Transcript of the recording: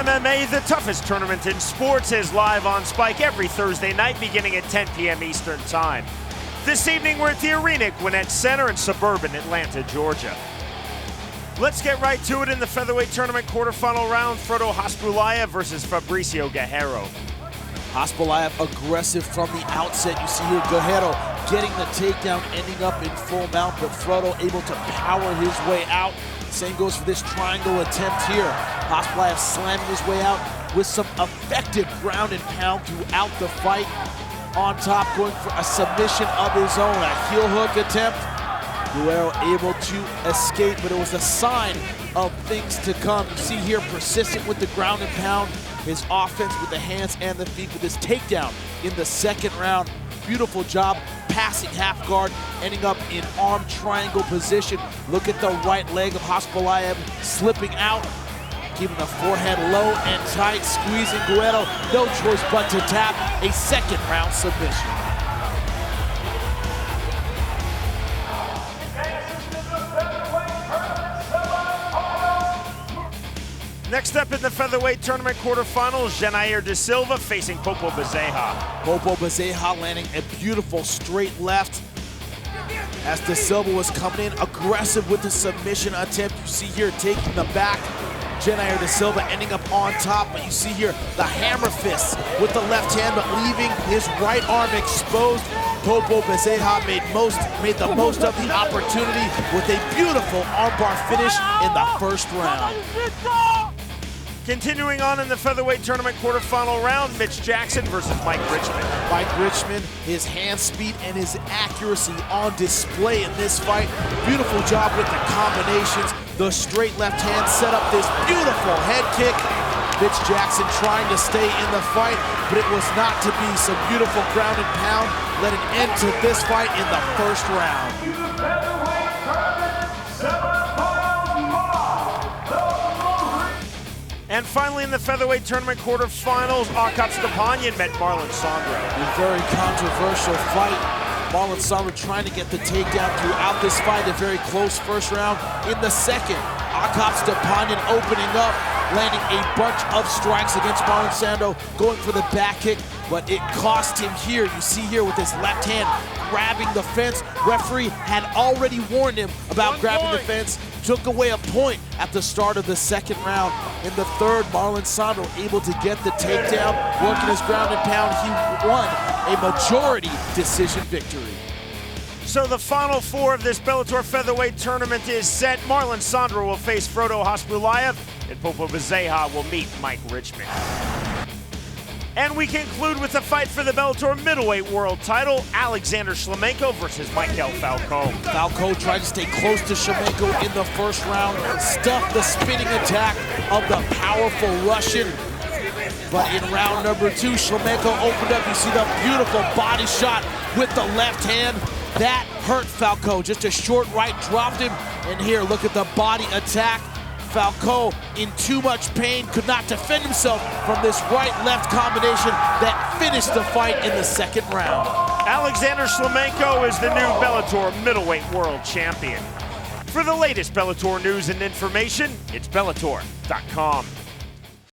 MMA, the toughest tournament in sports, is live on Spike every Thursday night beginning at 10 p.m. Eastern Time. This evening we're at the Arena Gwinnett Center in suburban Atlanta, Georgia. Let's get right to it in the featherweight tournament quarterfinal round. Frodo Hasbullaev versus Fabricio Guerrero. Hasbullaev aggressive from the outset. You see here Guerrero getting the takedown, ending up in full mount, but Frodo able to power his way out. Same goes for this triangle attempt here. Hasbullaev slamming his way out with some effective ground and pound throughout the fight. On top, going for a submission of his own, a heel hook attempt. Guerrero able to escape, but it was a sign of things to come. You see here, persistent with the ground and pound. His offense with the hands and the feet with his takedown in the second round. Beautiful job passing half guard, ending up in arm triangle position. Look at the right leg of Hasbullaev slipping out, keeping the forehead low and tight, squeezing Guerrero. No choice but to tap. A second round submission. Next up in the featherweight tournament quarterfinals, Jenair da Silva facing Popo Bezerra. Popo Bezerra landing a beautiful straight left as da Silva was coming in aggressive with the submission attempt. You see here taking the back. Jenair da Silva ending up on top, but you see here the hammer fists with the left hand, but leaving his right arm exposed. Popo Bezerra made the most of the opportunity with a beautiful armbar finish in the first round. Continuing on in the featherweight tournament quarterfinal round, Mitch Jackson versus Mike Richmond. Mike Richmond, his hand speed and his accuracy on display in this fight. Beautiful job with the combinations. The straight left hand set up this beautiful head kick. Mitch Jackson trying to stay in the fight, but it was not to be. Some beautiful ground and pound led an end to this fight in the first round. And finally in the featherweight tournament quarterfinals, Akop Stepanyan met Marlon Sandro. A very controversial fight. Marlon Sandro trying to get the takedown throughout this fight. A very close first round. In the second, Akop Stepanyan opening up, landing a bunch of strikes against Marlon Sandro, going for the back kick, but it cost him here. You see here with his left hand grabbing the fence. Referee had already warned him about grabbing the fence. Took away a point at the start of the second round. In the third, Marlon Sandro able to get the takedown, working his ground and pound. He won a majority decision victory. So the final four of this Bellator featherweight tournament is set. Marlon Sandro will face Frodo Hasbullaev, and Popo Bezerra will meet Mike Richmond. And we conclude with the fight for the Bellator middleweight world title, Alexander Shlemenko versus Michael Falcão. Falcão tried to stay close to Shlemenko in the first round, stuffed the spinning attack of the powerful Russian. But in round number two, Shlemenko opened up. You see the beautiful body shot with the left hand. That hurt Falcão. Just a short right dropped him. And here, look at the body attack. Falcão in too much pain, could not defend himself from this right-left combination that finished the fight in the second round. Alexander Shlemenko is the new Bellator middleweight world champion. For the latest Bellator news and information, it's Bellator.com.